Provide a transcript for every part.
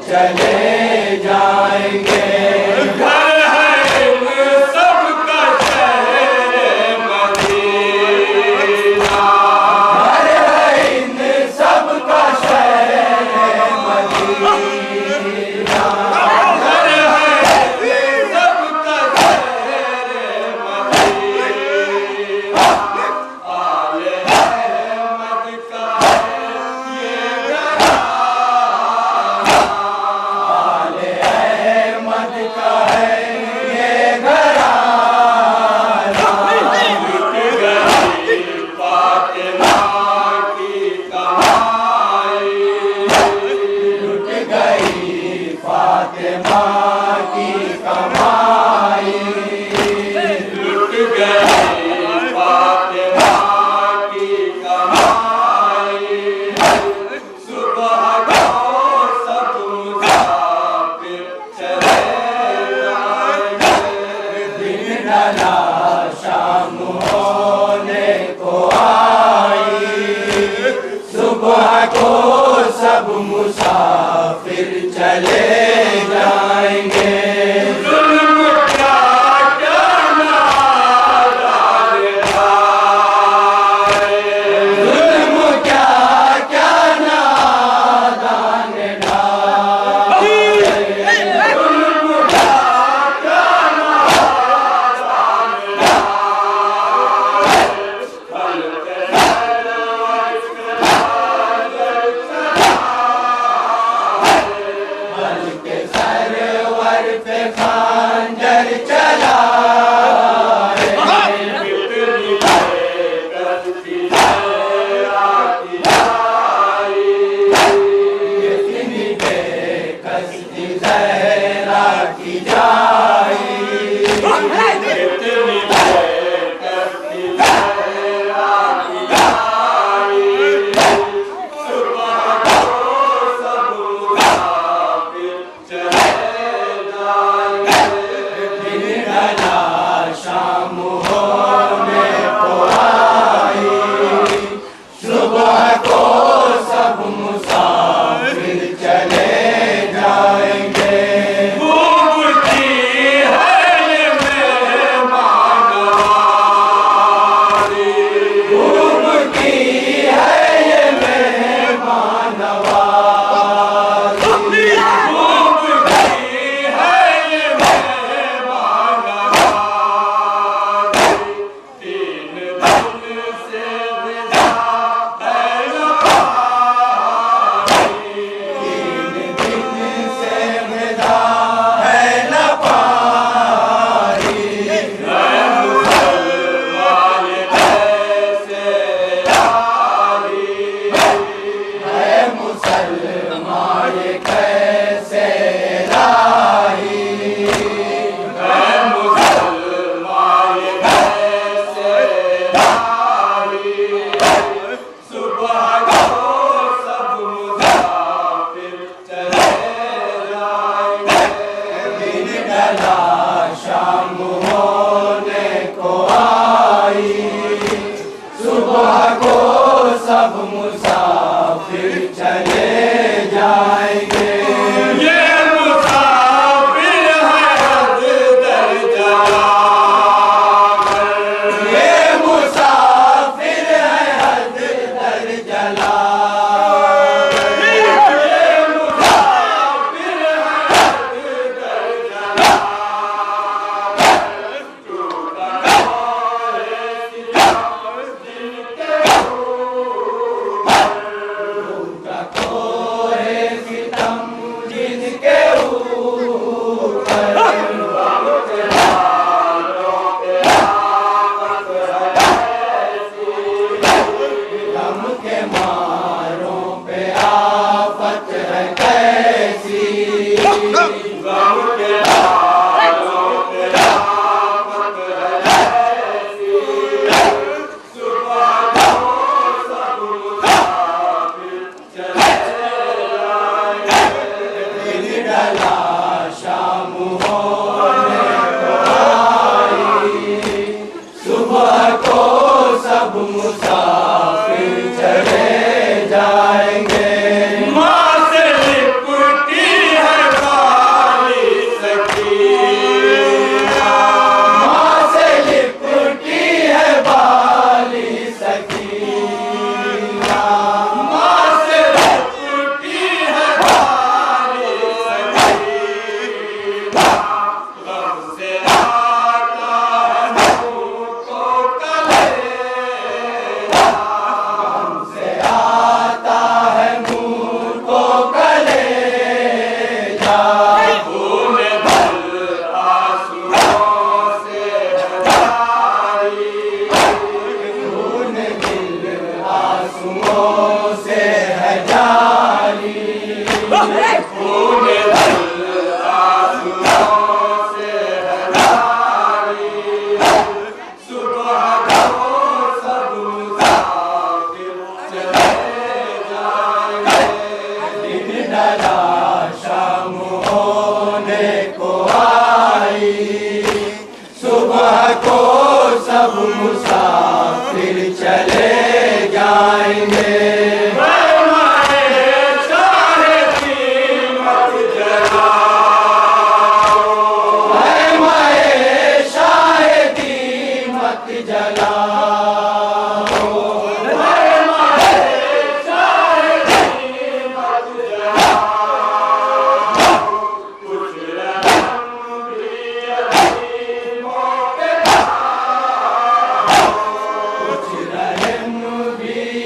चले जाएंगे। घर है इन सबका शहर मदीना, घर है इन सबका शहर मदीना, घर है इन सबका शहर मदीना। आले अहमद का है ये घराना, आले अहमद का है ये घराना। लुट गई फातिमा की कमाई, लुट गई फातिमा की कमाई, लुट गई फातिमा की कमाई। सुबह को सब मुसाफिर चले जाएंगे। दिन ढला शाम होने को आई, सुबह को सब मुसाफिर चले जाएंगे। जुल्म क्या क्या नादान ढाए, जुल्म क्या क्या नादान ढाए, जुल्म क्या क्या नादान ढाए। बल्कि सरवर पे खंजर चलाए, कितनी बेकस की जरा की जाई, कितनी बेकस की जहरा की जाई, कितनी बेकस की जरा की जाई। सुबह को सब मुसाफिर चले जाएंगे। दिन ढला शाम होने को आई, सुबह को सब मुसाफिर चले जाएंगे। खूबती है ये मेहमानवारी, खूबती है ये मेहमानवारी, खूबती है ये मेहमानवारी। तीन दिन से विदा है न पाई, तीन दिन से विदा है न पाई। मुसलमान कैसे यारी, है मुसलमान कैसे राही, मुसलमान कैसे यारी। सुबह को सब मुसाफिर चले जाएंगे। दिन ढला शाम होने को आई, सुबह को सब मुसाफिर चले जाएंगे। ये मुसाफिर है हद दर जलाकर, ये मुसाफिर है हद दर जला, ये मुसाफिर है हद दर जला। कोरे सितम जिनके ऊपर, गम के मारों पे आफत है कैसी, गम के हालों पे आफत है ऐसी। सुबह को सब मुसाफिर चले जाएंगे। दिन ढला शाम होने को आई, सुबह को सब मुसाफिर चले जाएंगे। माँ से लिपटी है खून दिल आंसुओं से है जारी, खून दिल आंसुओं से है जारी, खून दिल आंसुओं से है जारी। सुबह को सब मुसाफिर चले जाएंगे, दिन ढला शाम होने को आई, सुबह को सब मुसाफिर चले जाएंगे।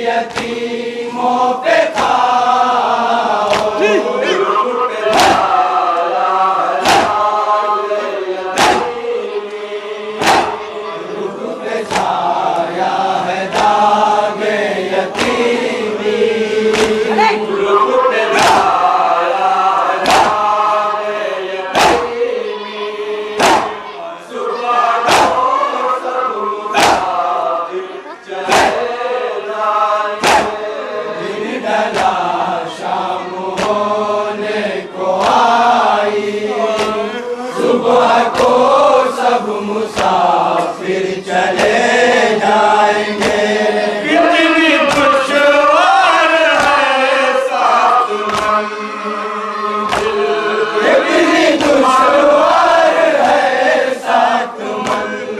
यतीमों पे खाओ, रुख पे छाया है दागे यतीमी, रुख पे छाया है दागे यतीमी। सुबह को सब मुसाफिर चले जाएंगे, दिन ढला शाम होने को आई, सुबह को सब मुसाफिर चले जाएंगे। कितनी दुश्वार है साथ मंजिल, कितनी दुश्वार है साथ मंजिल,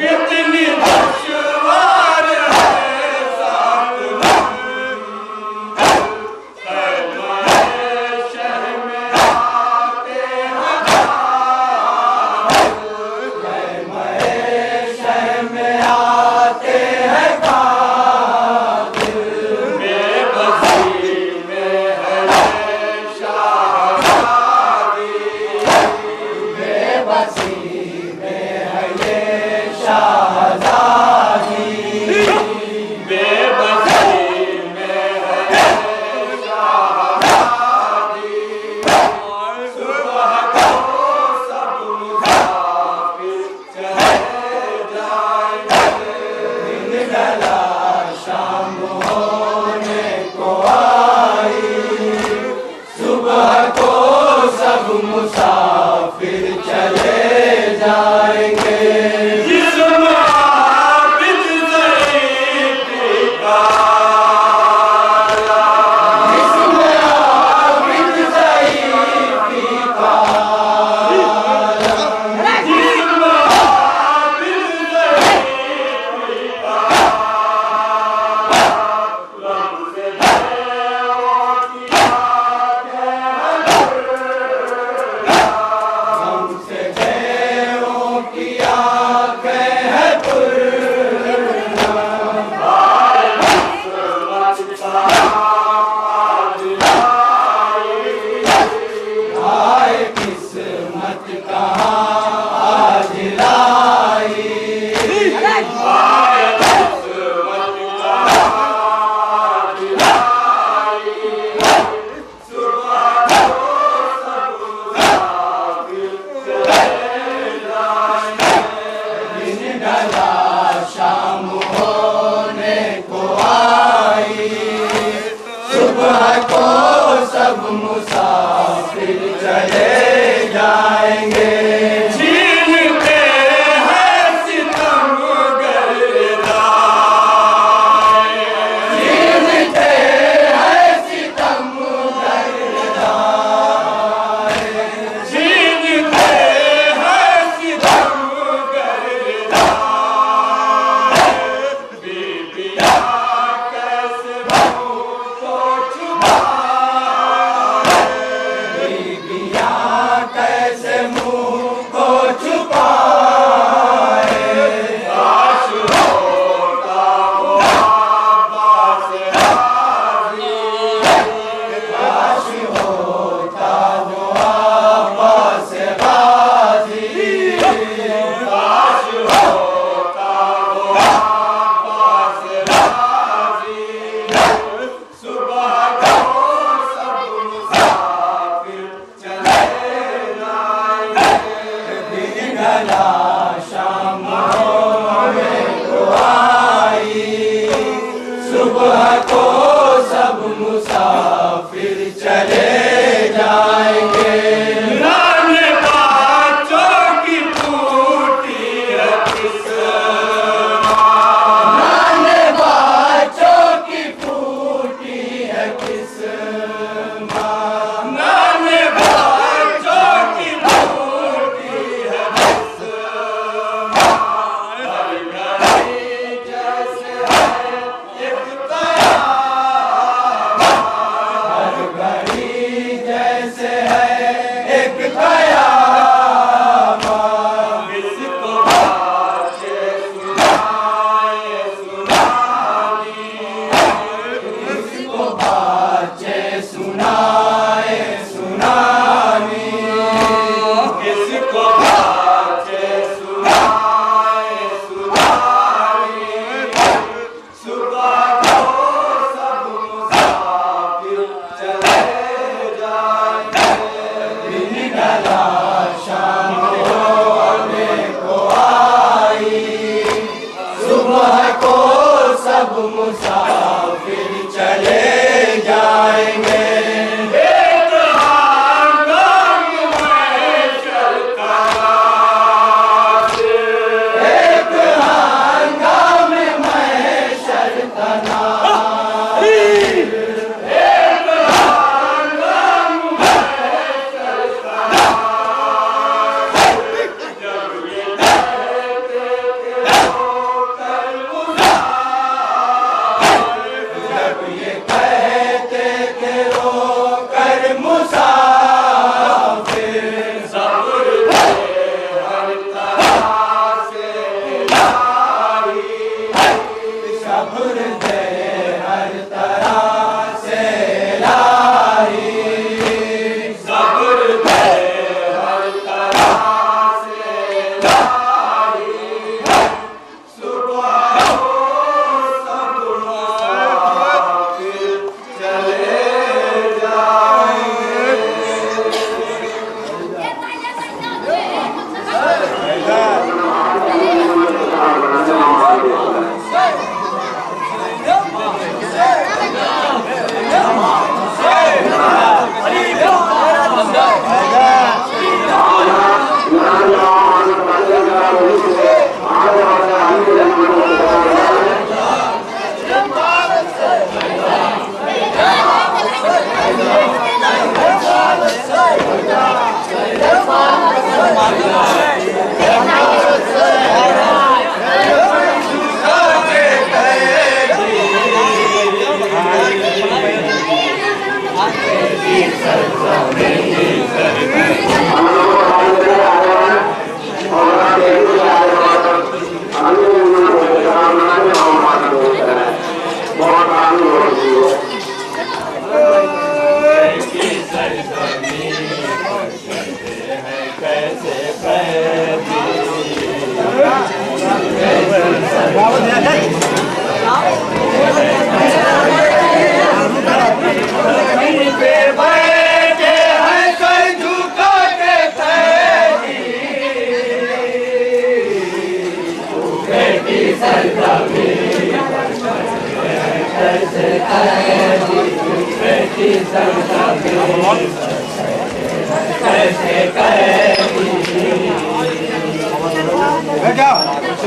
कितनी दुश्वार है साथ मंजिल। खैमाए शहर में आते हैं मैं शहर में आते हैं कातिल, बेबसी में है शाहज़ादी, बेबसी में है ये शाहज़ादी, बेबसी में है शाहज़ादी। सुबह को सब मुसाफिर चले जाएंगे, दिन ढला शाम होने को आई, सुबह को सब मुसाफिर चले जाएंगे। जिस्म आबिद ज़ईफ़ी का, जिस्म आबिद ज़ईफ़ी का, जिस्म आबिद ज़ईफ़ी का। लम्हे देवों की हमसे देवों की आंखें हैं पुरना, आए किस्मत कहाँ आज लाई, दिन ढला शाम होने को आई, सुबह को सब मुसाफिर चले जाएंगे। छीनते हैं सितमगर दाए, छीनते हैं सितमगर दाए, छीनते हैं सितमगर दाए। बीबियाँ कैसे मुँह को छुपाए, बीबियाँ कैसे मुँह चले जाएंगे। नाने बच्चों की फूटी है किस्मत, नाने बच्चों की फूटी है किस्मत, नाने बच्चों की फूटी है किस्मत। हर घड़ी जैसे है एक हर घड़ी जैसे है एक कयामत। किसको बातें सुनाए सुनानी, किसको बातें सुनाए सुनानी, किसको बातें सुनाए सुनानी। सुबह को सब मुसाफिर चले जाएंगे। दिन ढला शाम होने को आई, सुबह को सब मुसाफिर चले जाएंगे। एक आंगन में चलता एक हंगाम में महशर तनाज़, एक आंगन में चलता। जब ये कहते थे होकर मुसाफिर, जब ये कहते थे रोकर मुसाफिर, सब्र थे हर तरह से इलाही, सब्र दे हर तरह से इलाही, सब्र थे हर तरह से इलाही। सुबह को सब मुसाफिर चले जाएंगे।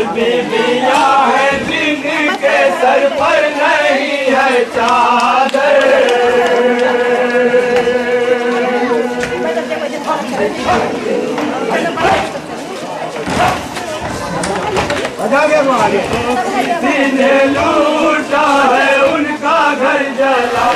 बीबियां है जिनके सर पर नहीं है चादर, किसी ने लूटा है उनका घर जला।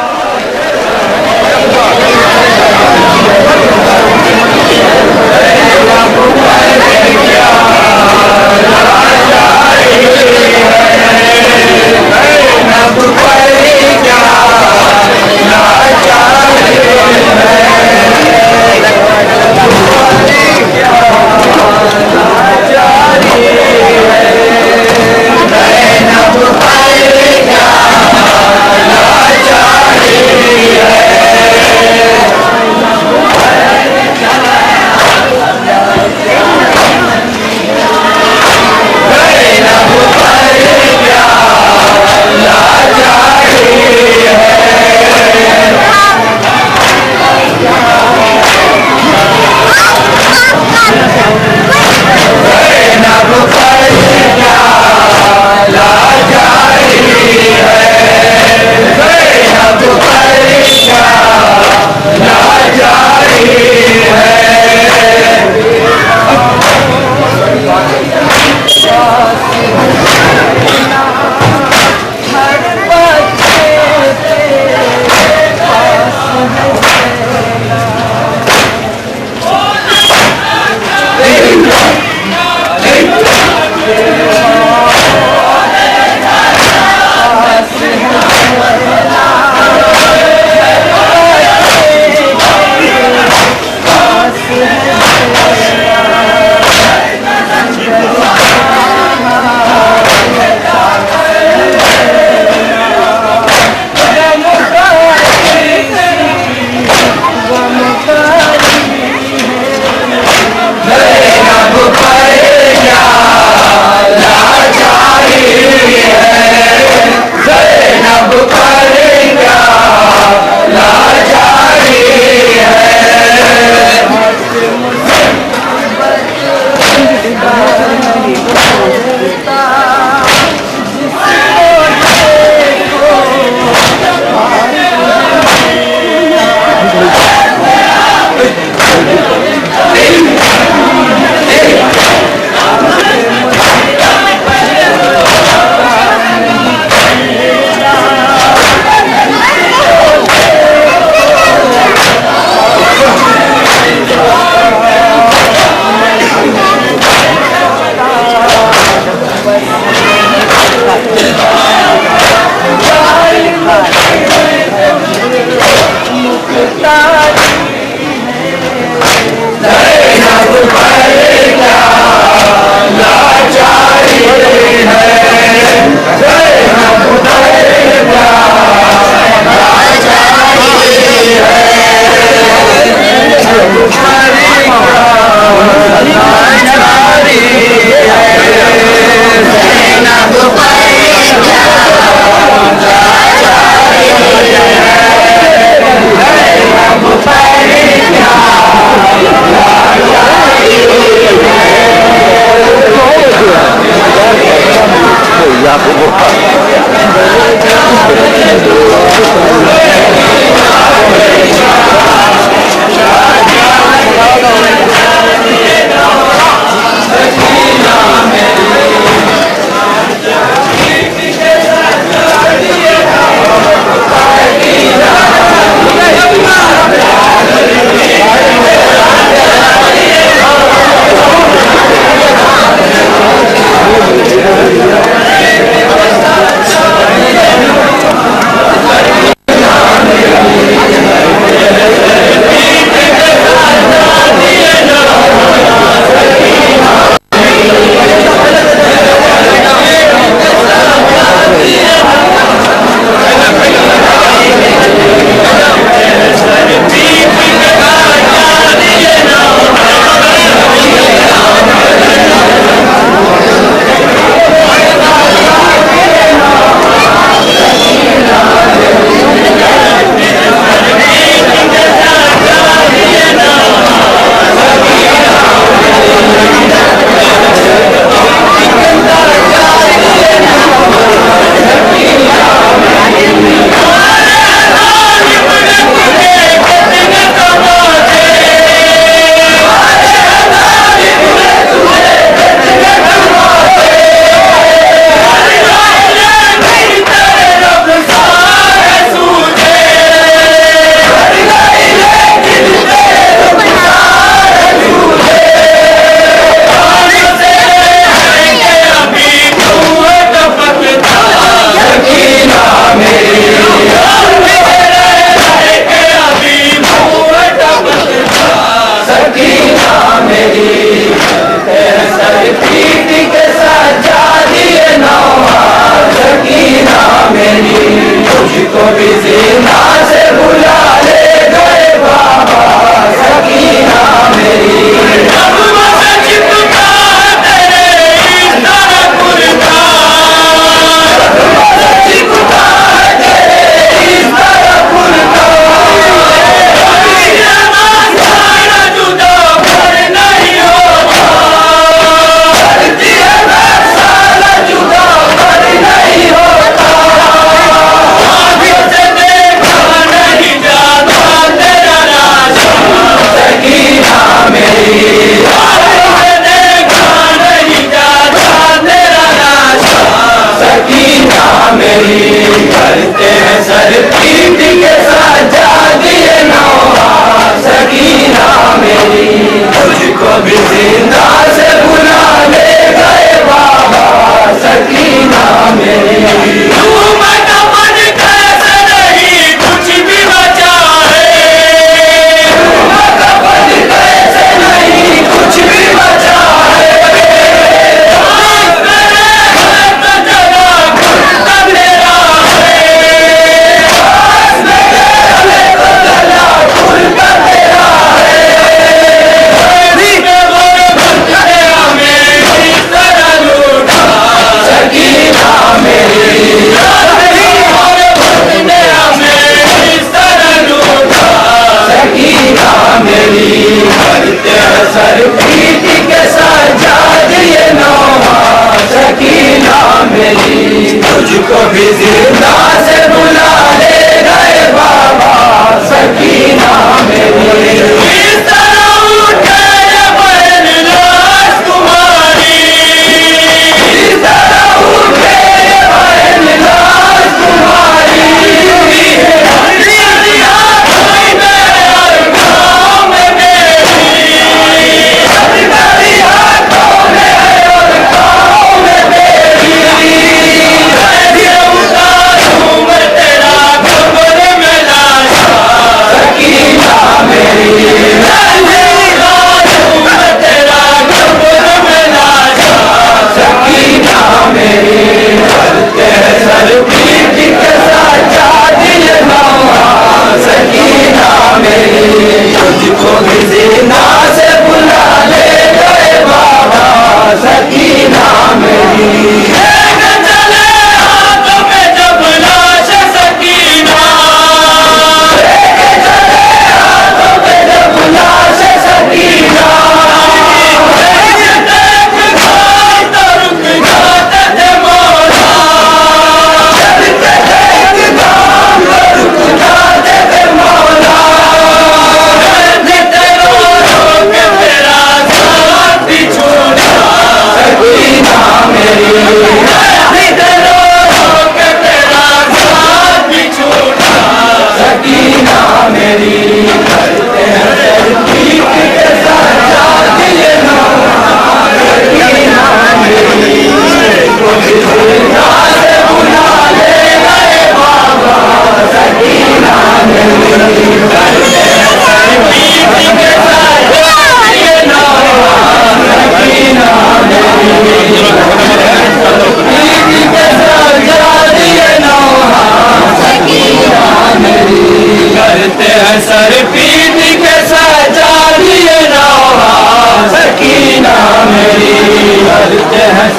Yeah.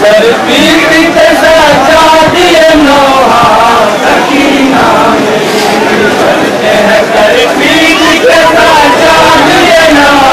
सर पीठ के सजा दिए नोहा सकीना करते हैं सर पीठ के सजा दिए नोहा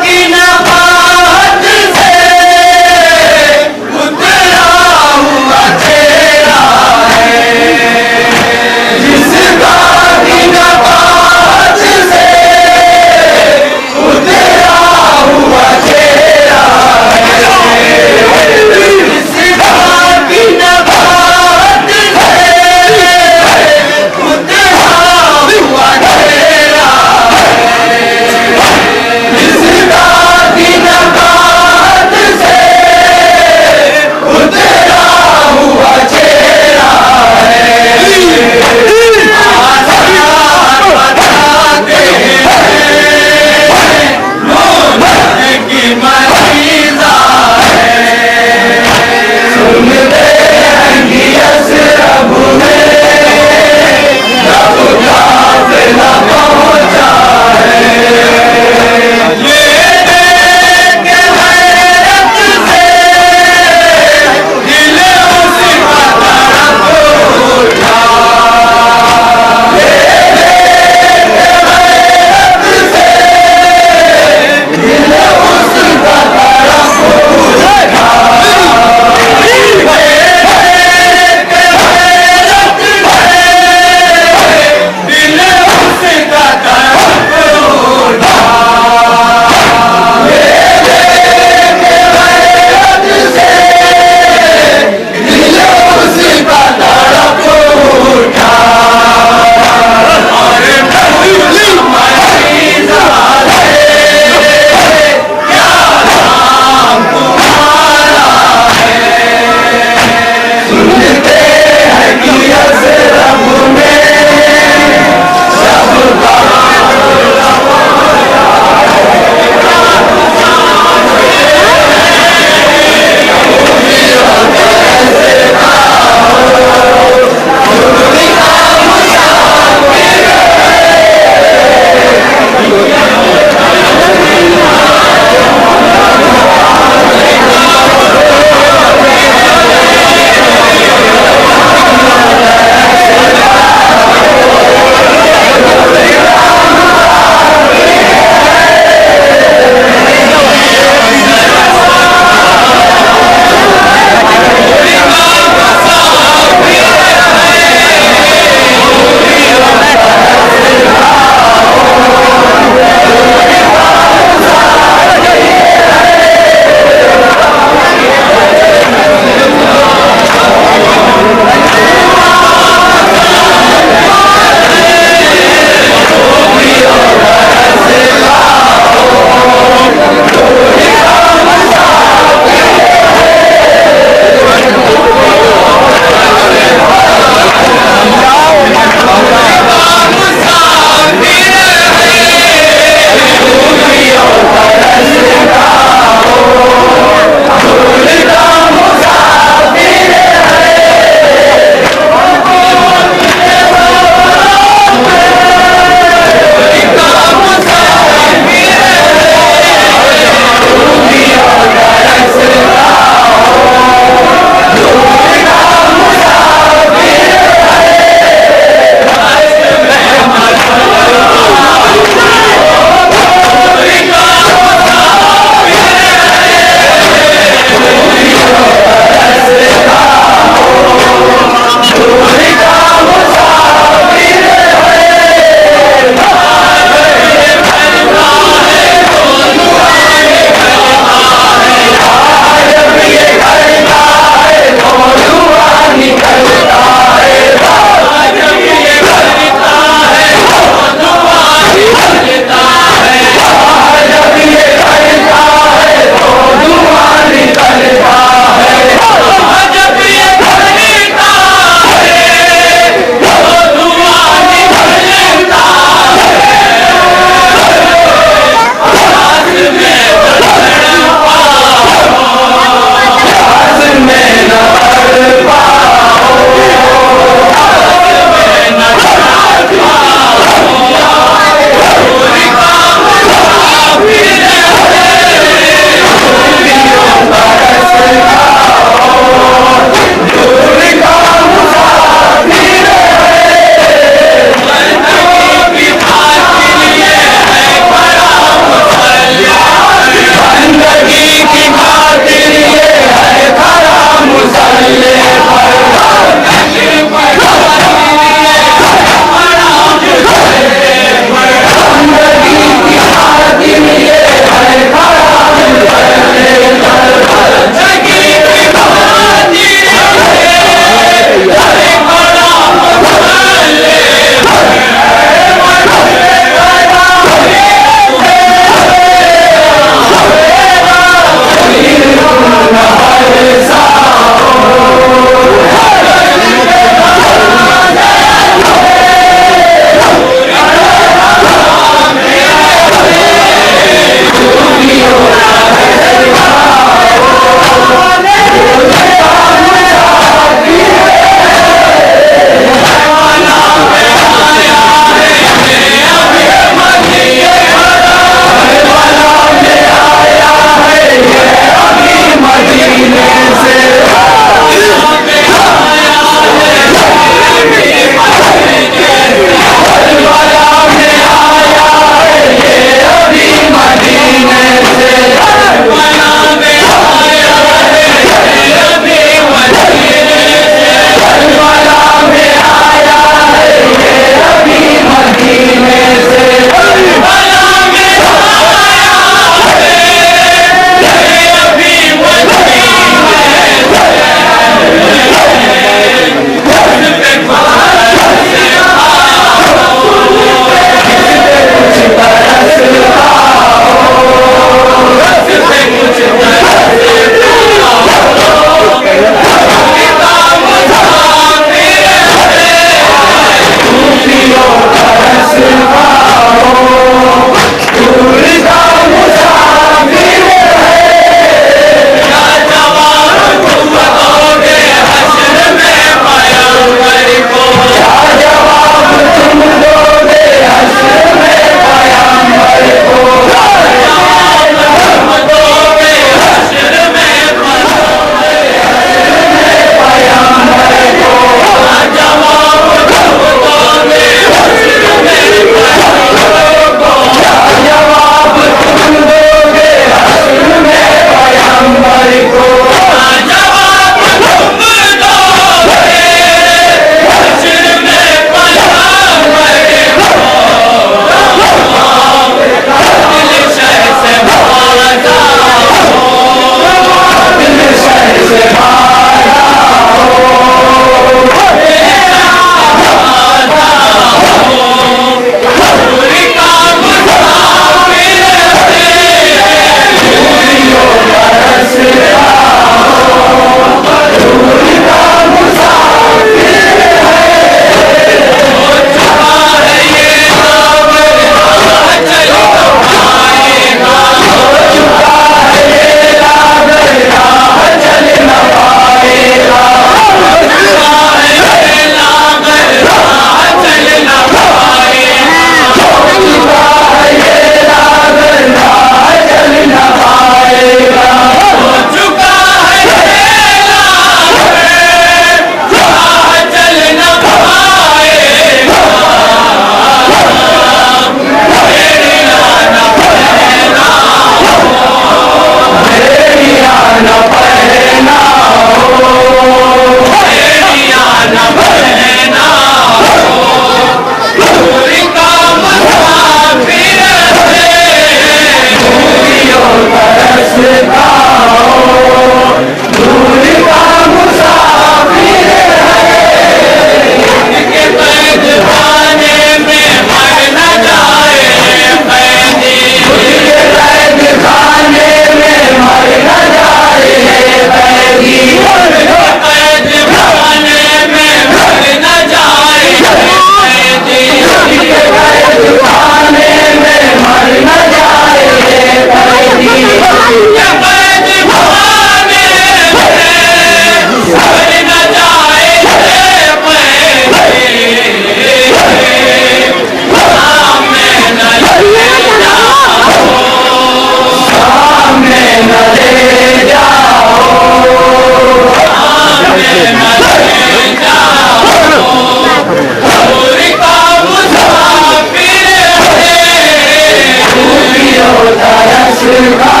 Oh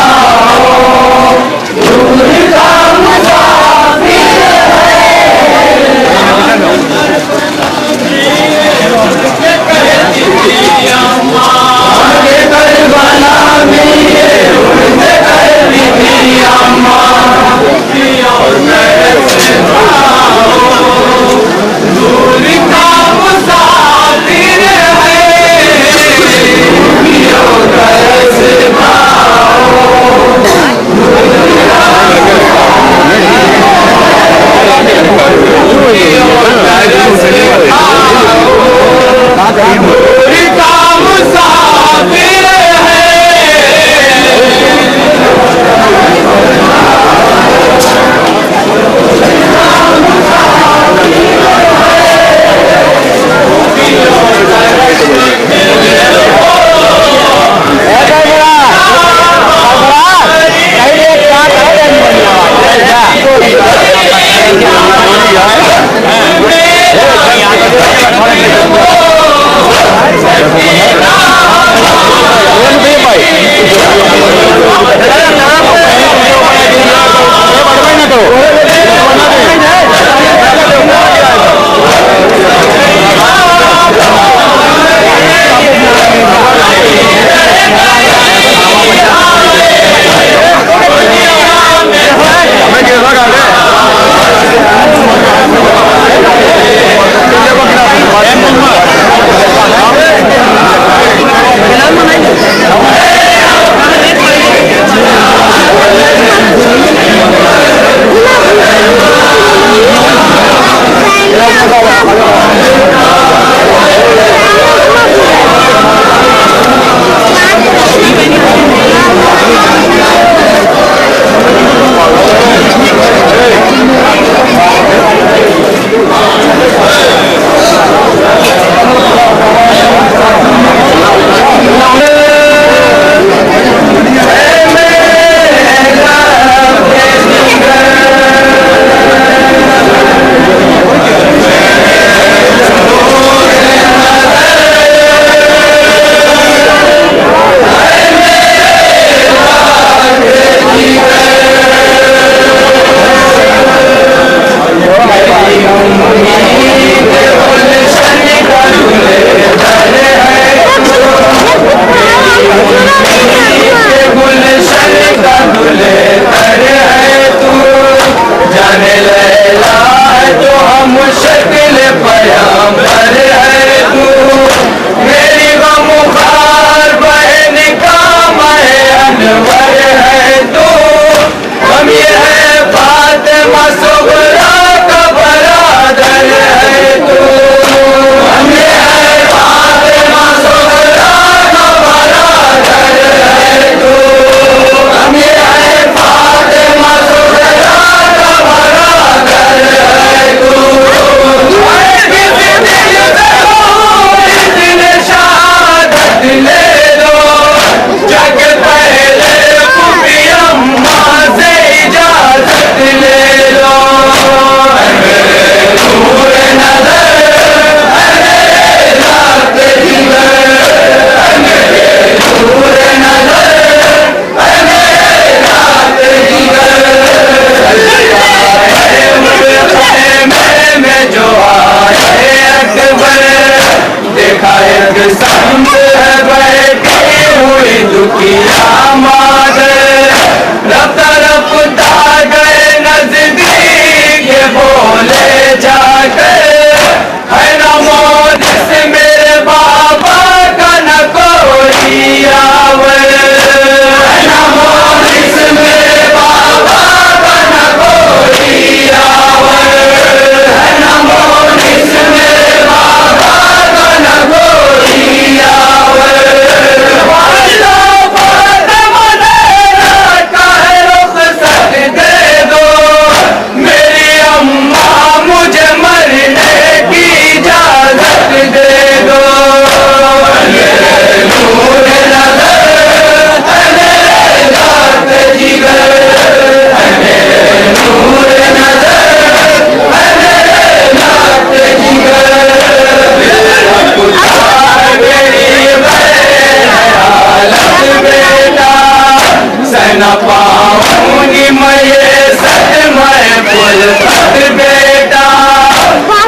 न पाऊंगी मैं ये सदमय फुलफत बेटा,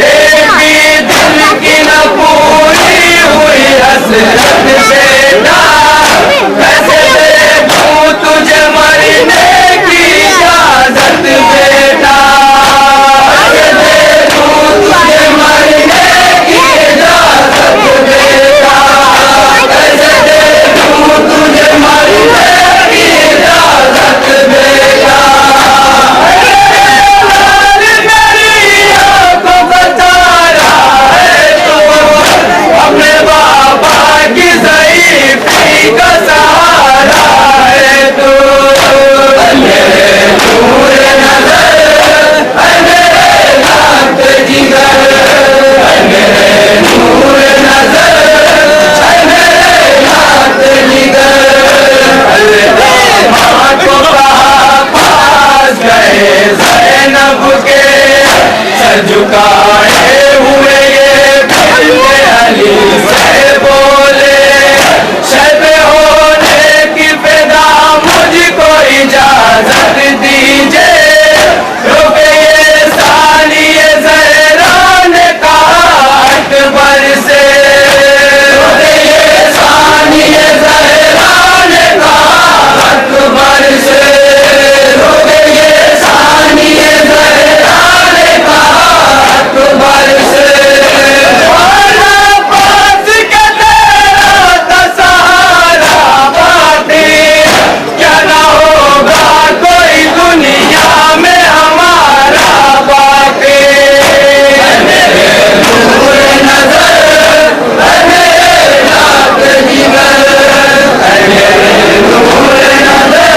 एक भी दिल की न पूरी हुई हसरत बेटा, कैसे दे दूं तुझे मरने की इजाजत बेटा, कैसे दे दूं तुझे मरने की इजाजत बेटा, कैसे दे दूं तुझे मरने की इजाजत बेटा। मेरी आंखों को तारा है तू, अपने बाबा की ज़ईफ़ी का सहारा है तू, मेरे नूर नज़र, मेरे लाख जिगर, मेरे नूर नज़र, मेरे लाख जिगर, माँ को पास गए ज़ैनब के, सर झुकाए हुए ये बिल्ले अली से बोले, शब होने की फिदा मुझको इजाजत दीजिए, रुके ये सानिए ज़हरान का अकबर से, रुके ये सानिए ज़हरान का अकबर से, रुके ये सानिए ज़हरान का अकबर से, वाला पास के तेरा सहारा बाटे, क्या ना होगा कोई दुनिया में हमारा बाटे, मेरे नूर नज़र, मेरे लाख जिगर, मेरे नूर नज़र,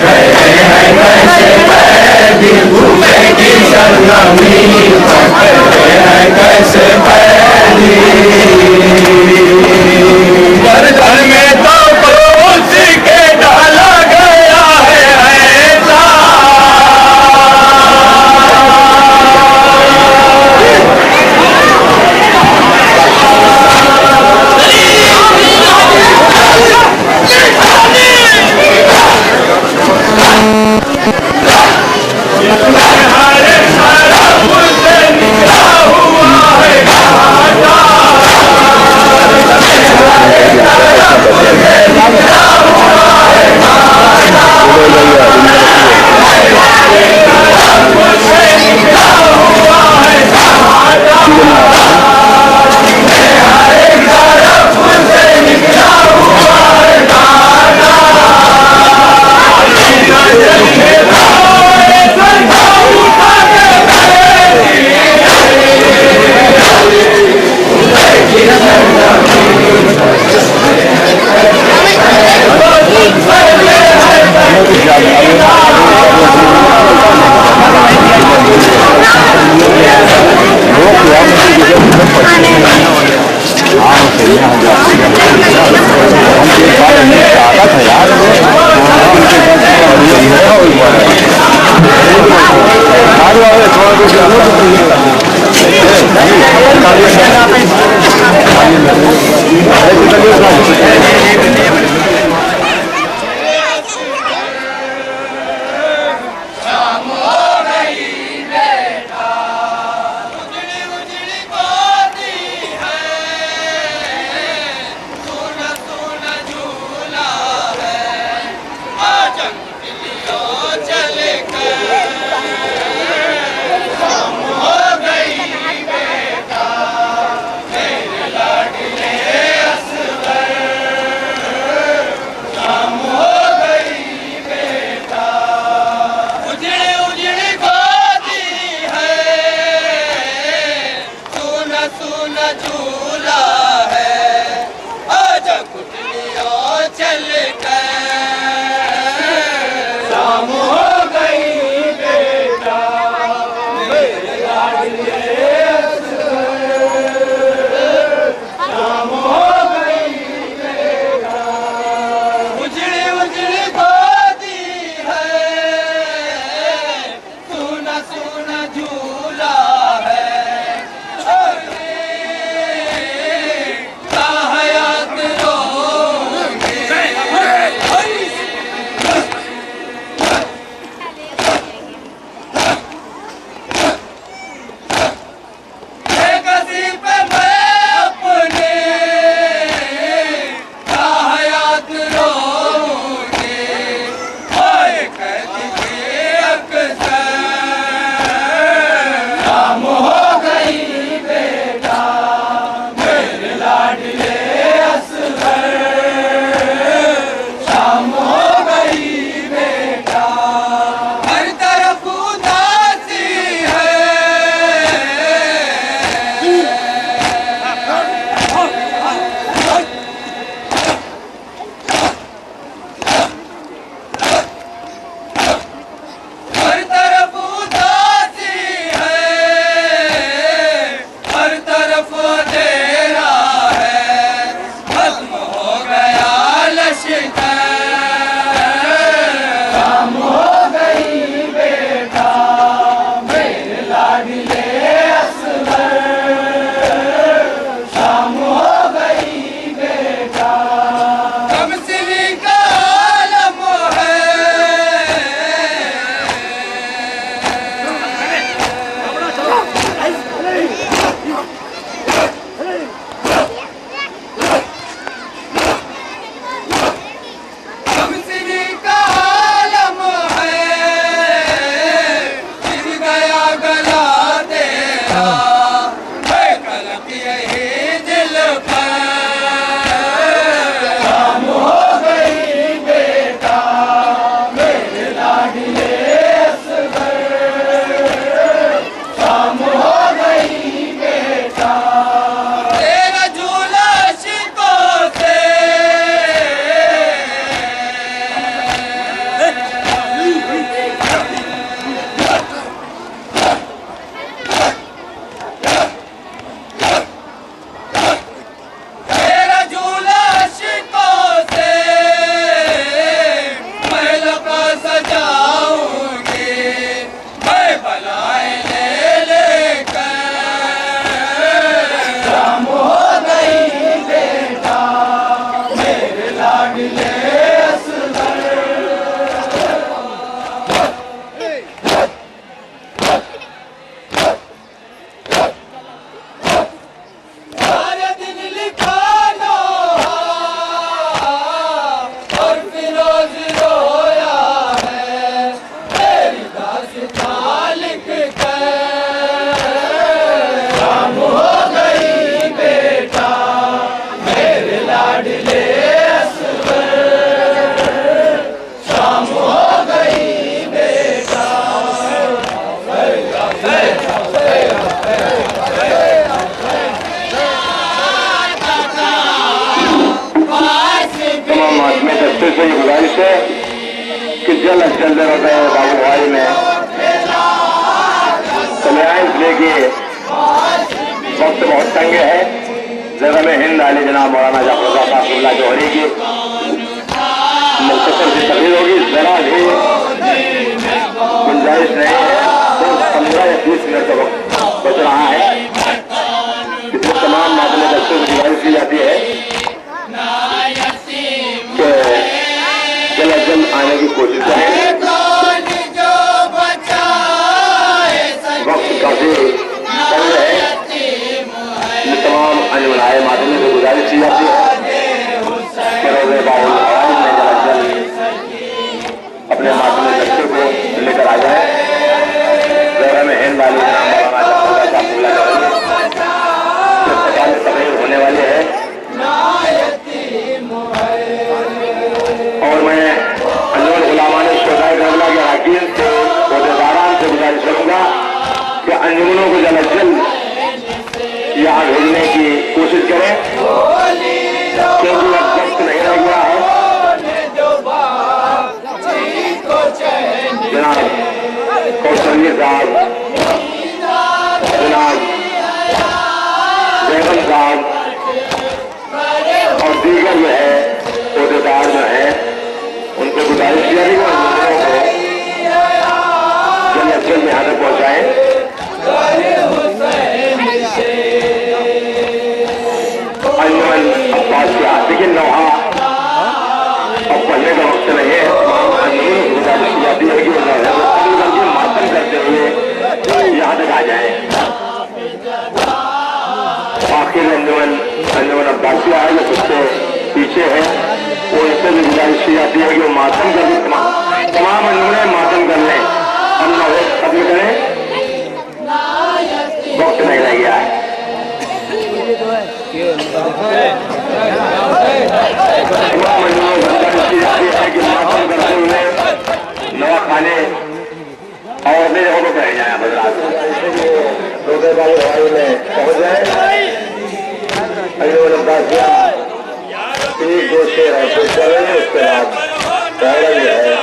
गए हैं कैसे पैदी भूखे की सरजमी पर गए हैं कैसे पैदी गर्दन में तो क्रूस के डाला गया है ऐसा गुजारिश है कि जल्द अज जल्द बाबू भाई में चले आए, इसलिए कि वक्त बहुत तंग है। जगह में हिंद आले जनाब मौलाना जाफर साहब जौहरी की मुख्तसर सी तकरीर होगी, जरा भी गुंजाइश नहीं है। तो 15 या 20 मिनट का वक्त बच रहा है। इसमें तमाम मामले बच्चों की गुजारिश की जाती है कि जल्द अज जल्द आने की कोशिश करें। वक्त काफी तंग है। तमाम अनमनाए माध्यमों से गुजारिश की जाती है कि रोज़े बाउल में जल्द जल्द अपने माध्यम बच्चों को लेकर आ जाए। जगह में हिंद वाली तकरीर होने वाले है और मैं अंजुमन उलमाए शोधाए करबला के अरकान से अहदेदारान से गुजारिश करूंगा कि अंजुमनों को जल्द अज जल्द यहाँ भेजने की कोशिश करें, क्योंकि वक्त नहीं रह गया है। जनाब कौशल्य साहब, जनाब जयवंत साहब और दीगर जो है अहदेदार जो है उनको गुजारिश किया गई जल्द अज जल्द यहाँ तक पहुँचाएं। अब्बास की लेकिन नौहा अब पढ़ने का वक्त नहीं है। गुजारिश की जाती है कि मातम करते हुए यहाँ तक आ जाए। आखिर अंजुमन अब्बासिया है जो सबसे पीछे है, वो इससे भी गुजारिश की जाती है कि वो मातम कर तमाम अंजुमन मातम कर लें, हम नौबत खत्म करें, वक्त नहीं रह गया है। नवा खाने और अपने जगहों को पहुंच जाए। रोज़े वाले भाई में पहुंच जाए। एक दो शेर है तो चलेंगे, उसके बाद पहले है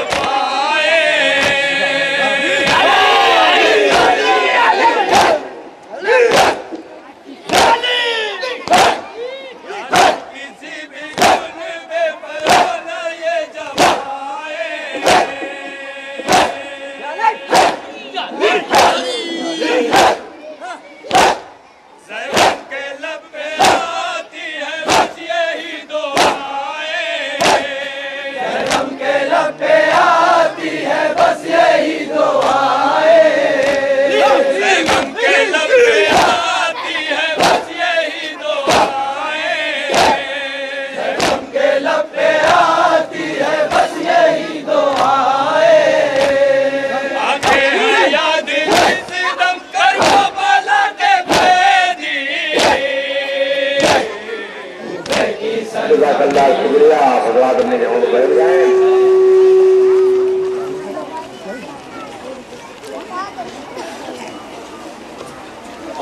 शुक्रिया। भगवान अपने जगहों को बैठ जाए।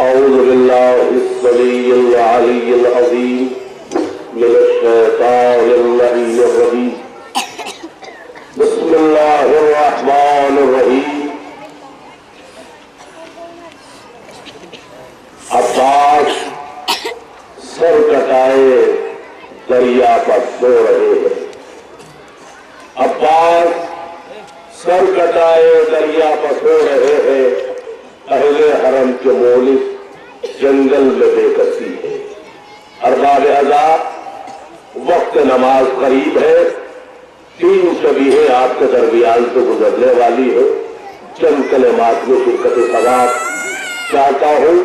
औज़ु बिल्लाहिस समीइल अलीयिल अज़ीम मिनश शैतानिर रजीम। बिस्मिल्लाहिर रहमानिर रहीम। अब्बास सर कटाए दरिया पर सो रहे हैं। अब्बास सर कटाए दरिया पर सो रहे हैं। अहले हरम के मौलिक जंगल में बेकसी है। अरबाब अज़ा वक्त नमाज करीब है। 3 शबीहें आपके दरमियान से गुजरने वाली है। चंद कलिमात में शिरकत सवाब चाहता हूं।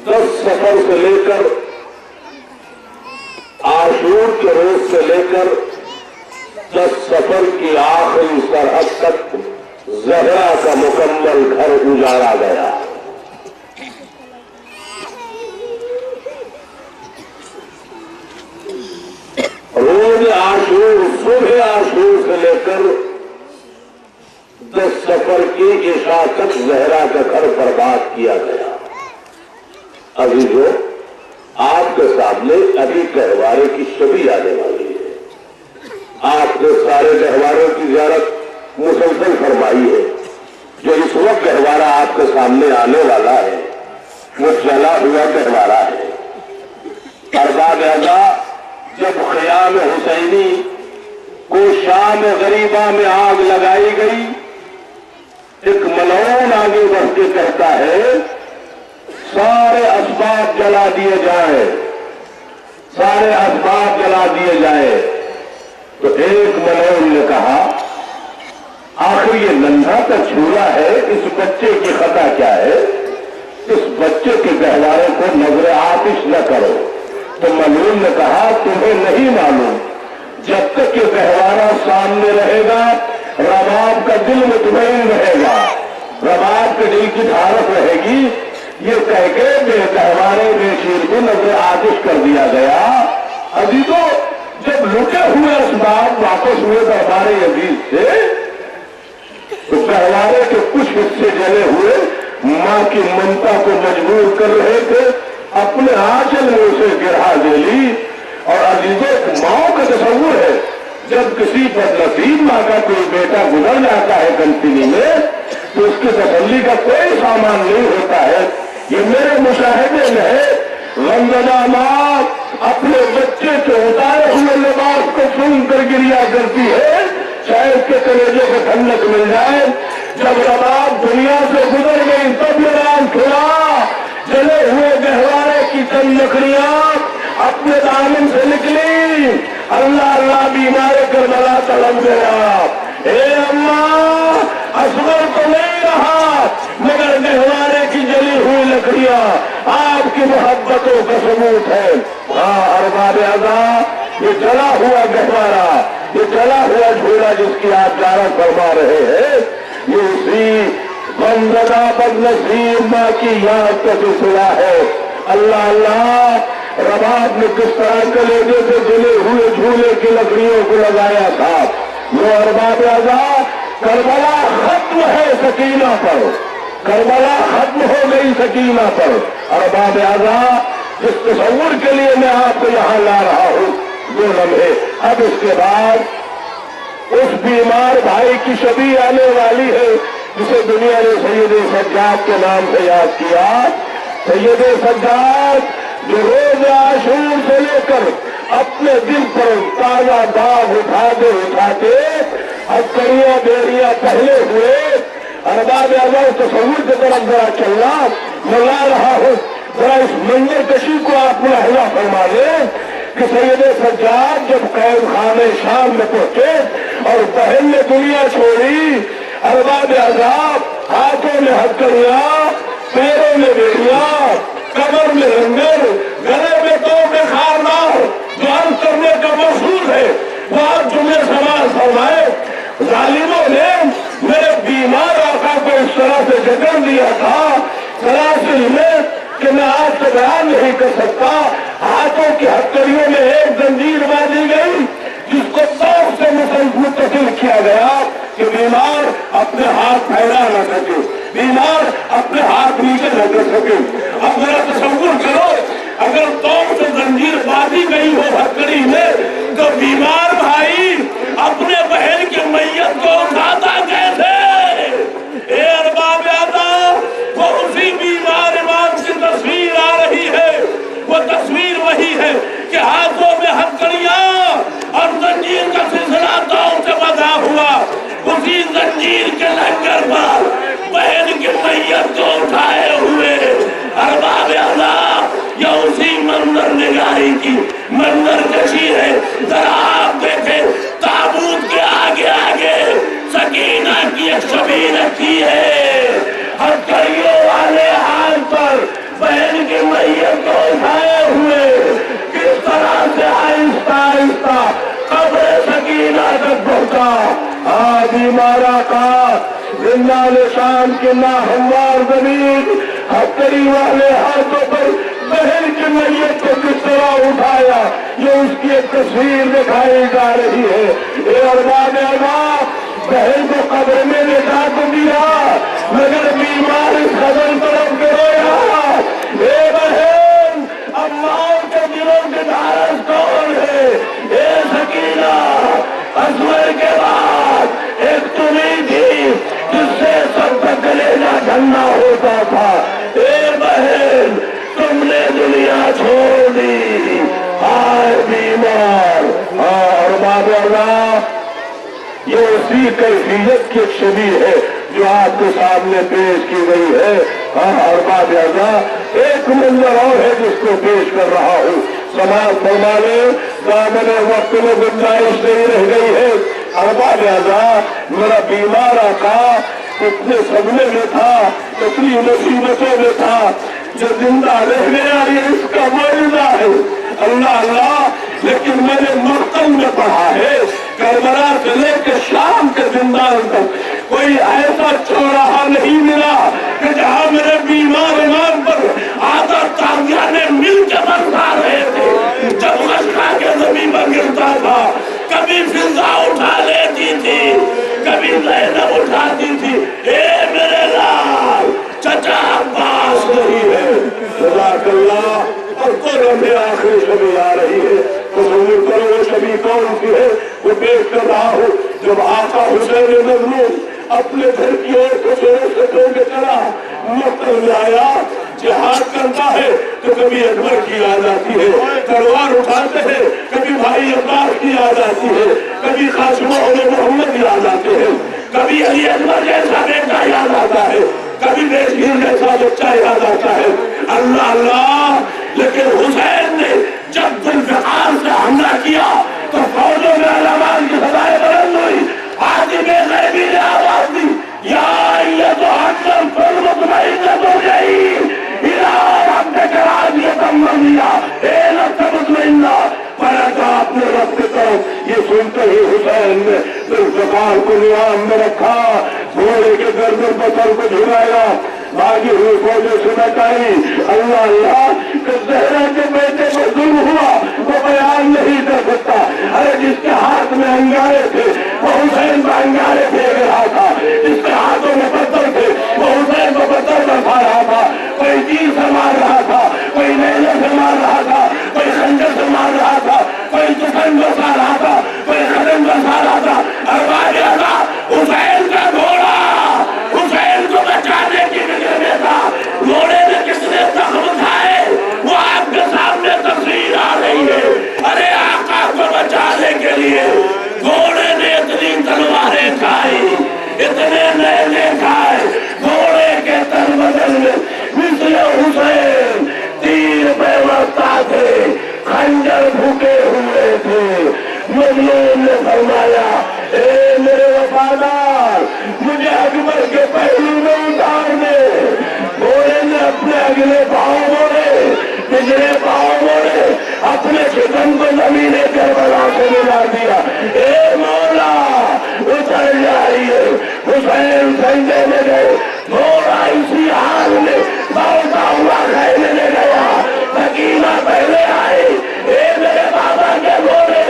10 सफर से लेकर आशूर के रोज से लेकर 10 सफर की आखिरी सरहद तक ज़हरा का मुकम्मल घर उजाड़ा गया। रोज आशूर, सुबह आशूर से लेकर 10 सफर की इशा तक ज़हरा का घर बर्बाद किया गया। अभी जो आपके सामने अभी कहवारे की छवि आने वाली है। आपने सारे गहवारों की ज़ियारत मुसलसल फरमाई है। जो इस वक्त गहवारा आपके सामने आने वाला है वो जला हुआ गहवारा है। अरबाब अज़ा जब क़याम हुसैनी को शाम गरीबा में आग लगाई गई, एक मलऊन आगे बढ़ के कहता है सारे असबाब जला दिए जाए, सारे असबाब जला दिए जाए। तो एक मलऊन ने कहा आखिर ये नन्हा का झूला है, इस बच्चे की खता क्या है? इस बच्चे के गहवारे को नजर आतिश न करो। तो मलऊन ने कहा तुम्हें नहीं मालूम, जब तक ये गहवारा सामने रहेगा रबाब का दिल मुतमईन रहेगा, रबाब के दिल की धारक रहेगी। ये कह के गहवारे बेशीर को नजर आतिश कर दिया गया। अभी तो जब लुटे हुए असबाब वापस हुए दरबार अजीज से तो गहवारे के कुछ हिस्से जले हुए मां की ममता को मजबूर कर रहे थे, अपने आंचल में उसे गिरा दे ली। और अजीजों माओ का तस्वुर है, जब किसी बदनसीब मां का कोई बेटा गुजर जाता है गंतनी में तो उसकी तसल्ली का कोई सामान नहीं होता है। ये मेरे मुशाहिदे में है। गमज़दा मां अपने बच्चे के उतारे हुए लिबास को सुनकर गिरिया करती है, शायद के कलेजे को ठंडक मिल जाए। जब रबाब दुनिया से गुजर गई तब ये राम खुला, जले हुए गहवारे की चंद लकड़ियां अपने दामन से निकली। अल्लाह अल्लाह बीमार करबला तलब गया। हे अम्मा असगर तो नहीं रहा मगर गहवारे की जली हुई लकड़ियां आपकी मोहब्बतों का सबूत है। हाँ अरबाब अज़ा, ये जला हुआ गहवारा, ये जला हुआ झूला जिसकी आप ज़ियारत फरमा रहे हैं, ये उसी गमज़दा बदनसीब मां की याद का सिलसिला है। अल्लाह अल्लाह, रबाब ने किस तरह कलेजे से जले हुए झूले की लकड़ियों को लगाया था। वो अरबाब अज़ा, करबला खत्म है सकीना पर, करबला खत्म हो गई सकीना पर। अरबाब अज़ा, जिस तस्वुर के लिए मैं आपको यहां ला रहा हूं दो लम्हे, अब इसके बाद उस बीमार भाई की शबी आने वाली है जिसे दुनिया ने सैयदे सज्जाद के नाम से याद किया। सैयदे सज्जाद जो रोज आशूर से लेकर अपने दिल पर ताजा दाग उठाते उठाते हथकड़ियां बेड़ियां पहले हुए। अरबाब अज़ा तस्वुर की तरफ जरा चलना मैं ला रहा हूं, जरा इस मंजर कशी को आप मुलाहिजा फरमा दें कि सैयदे सज्जाद जब कैद खाने शाम में पहुंचे और बहन ने दुनिया छोड़ी, अरबाब अज़ा हाथों में हथकड़ियां, पैरों में बेड़ियां, कमर में लंगर, गले में तोप खारदार जो अर्ज करने का मशहूर है, वो आप जुम्मे समाज फरमाए। जालिमों ने मेरे बीमार आका को इस तरह से जकड़ दिया था सरासिल में कि मैं आज से बयान नहीं कर सकता। हाथों की हथकड़ियों में एक जंजीर बांधी गई जिसको तौक से मुतसिल किया गया कि बीमार अपने हाथ फैला न सके, बीमार अपने हाथ नीचे न कर सके। अब मेरा तस्वुर करो, अगर तौक से जंजीर बांधी गई हो हथकड़ी में तो बीमार भाई अपने बहन की मैयत को उठाता कैसे? ए अरबाब अज़ा, वो उसी बीमार इमाम की तस्वीर आ रही है। वो तस्वीर वही है कि हाथों में हथकड़ियां और जंजीर का सिलसिला तौक से बंधा हुआ, उसी जंजीर के लंगर पर बहन की मैयत को उठाए हुए अरबाब अज़ा, या उसी मंजर निगाही की मंजर कशी है। जरा आप देखें, ताबूत के आगे आगे सकीना की एक छवि रखी है, हथकड़ियों वाले हाथ पर बहन की मैयत को उठाए हुए किस तरह से आहिस्ता आहिस्ता कब्र सकीना तक पहुंचा। बीमारा का जिंदा निशान के ना हमवार जमीन हथकड़ी वाले हाथों पर बहन की मैयत को किस तरह उठाया, ये उसकी एक तस्वीर दिखाई जा रही है। ये अरबाब अज़ा, बहन को कब्र में लेटा तो दिया मगर बीमार इस कदर तरफ रोया। ए बहन, अब माओ के दिलों के धारस कौन है? ए सकीना, ये उसी कैफियत की शबीह है जो आपके सामने पेश की गई है। हाँ, अरबाब अज़ा एक मंजर और है जिसको पेश कर रहा हूँ। समाज फरमाने दामन वक्त में गुंजाइश नहीं रह गई है। अरबाब अज़ा मेरा बीमार आका इतने सदमे में था, इतनी मुसीबतों में था, जो जिंदा रह गया ये इसका मौजूदा है। अल्लाह अल्लाह, लेकिन मैंने मक्तल में पढ़ा है करबला से लेकर शाम के जिंदान तक कोई ऐसा चौराहा नहीं मिला कि जहां मेरे बीमार इमाम पर आधा ताबियाने मिलकर बरसा रहे थे। जब खा के जमीन पर गिरता था, कभी फिजा उठा लेती थी, कभी ज़ैनब उठाती थी। ए मेरे लाल चचा अब्बास नहीं है। जज़ाकल्लाह। और कुरान में आखिरी शबी आ रही है, तो जरूर करो वो शबी कौन सी है, वो पेश कर रहा हूँ। जब आका हुसैन मज़लूम अपने घर की ओर से के चला, मक्तल में आया, जिहाद करता है तो कभी अकबर की याद आती है, तलवार उठाते हैं कभी भाई अब्बास की याद आती है, कभी कासिम और मोहम्मद याद आते हैं, कभी अली अकबर जैसा बेटा याद आता है, कभी बेशीर जैसा बच्चा याद आता है। अल्लाह अल्लाह, लेकिन हुसैन ने जब जुल्फ़िकार से हमला किया तो फौजों में अलामान की सदाएं बुलंद हुई। आदिम गैबी ने आवाज दी, या ये तो हक़्क़न फल मुतमइन्नत हो गई, इला रब्बिक राज़ियतन मर्दिया, ए नफ्स मुतमइन्ना, पलटा अपने रब की तरफ। ये सुनते ही हुसैन ने जुल्फ़िकार को नियाम में रखा, घोड़े के गर्दन पर सर को झुकाया, भागी हुई फौजों से बचाई। अल्लाह अल्लाह, ज़हरा के बेटे को जुल्म हुआ वो बयान नहीं कर सकता। अरे जिसके हाथ में अंगारे थे वो हुसैन को अंगारे फेंक रहा था, जिसके हाथों में पत्थर थे वो हुसैन को पत्थर बरसा रहा था। कोई तीर से मार रहा था, कोई नेज़े से मार रहा था, कोई खंजर से मार रहा था, कोई तुफन बरसा रहा था, कोई कदम बरसा रहा था। अरबाब अज़ा हुसैन का घोड़ा हुसैन को बचाने की फिक्र में था। घोड़े ने कितने जख्म खाए वो आपके सामने तस्वीर आ रही है। अरे आका को बचाने के लिए घोड़े ने इतनी तलवारें खाई, इतने नेज़े खाए, घोड़े के तल बदल में मिस्र हुसैन तीर बेवस्ता थे, खंजर भूखे हुए थे। मजलूम ने फरमाया, ए मेरे वफादार, मुझे अकबर के पहलू में उतार दे। घोड़े ने अपने अगले पाँव मोड़े, पिछले पाँव मोड़े, अपने शिकन को जमीने करबला से मिला दिया। ए मौला, उतर जाइए। हुसैन संजय में गए, घोड़ा इसी हाल में दौड़ता हुआ खेलने में गया। सकीना पहले आई, ए मेरे बाबा के घोड़े,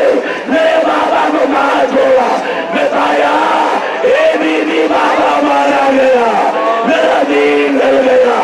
मेरे बाबा को कहाँ छोड़ा? बताया, ए बीबी बाबा मारा गया, मेरा दीन ढल गया।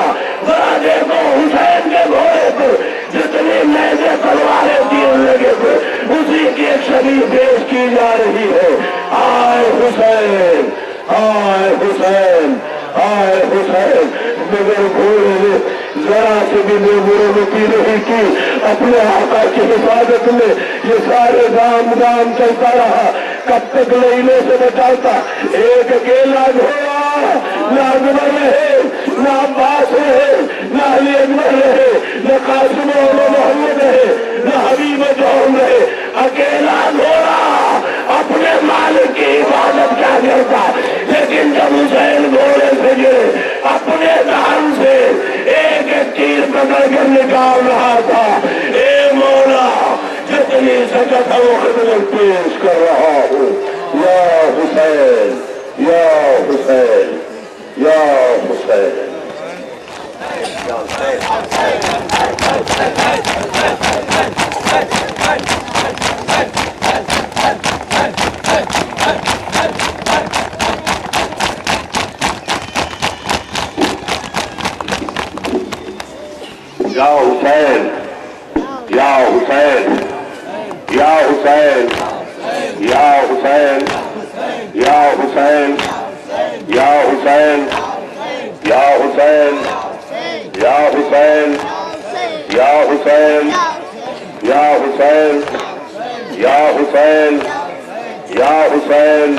जरा देखो हुसैन के घोड़े पर जितनी नेज़े तलवारें तीर लगे थे उसी की एक छवि पेश की जा रही है। आए हुसैन, आए हुसैन, आए हुसैन। मगर घोड़े ने जरा से भी बेमुरमती नहीं की, अपने आका की हिफाजत में ये सारे दाम चलता रहा। कब तक लईलों से बचाता? एक अकेला घोड़ा, ना अकबर रहे, ना अब्बास रहे, ना अली अकबर रहे, न कासिम और मोहम्मद रहे, न हबीब जौहर रहे। अकेला घोड़ा अपने मालिक की हिफाजत क्या करता? लेकिन जब हुसैन घोड़े से गिरे, अपने दाम से एक एक तीर पकड़ कर निकाल रहा था। ए मौला, जितनी सकत है वो खिदमत पेश कर रहा हूँ। या हुसैन, या हुसैन, या हुसैन। या हुसैन, या हुसैन, या हुसैन, या हुसैन, या हुसैन, या हुसैन, या हुसैन, या हुसैन, या हुसैन, या हुसैन, या हुसैन, या हुसैन,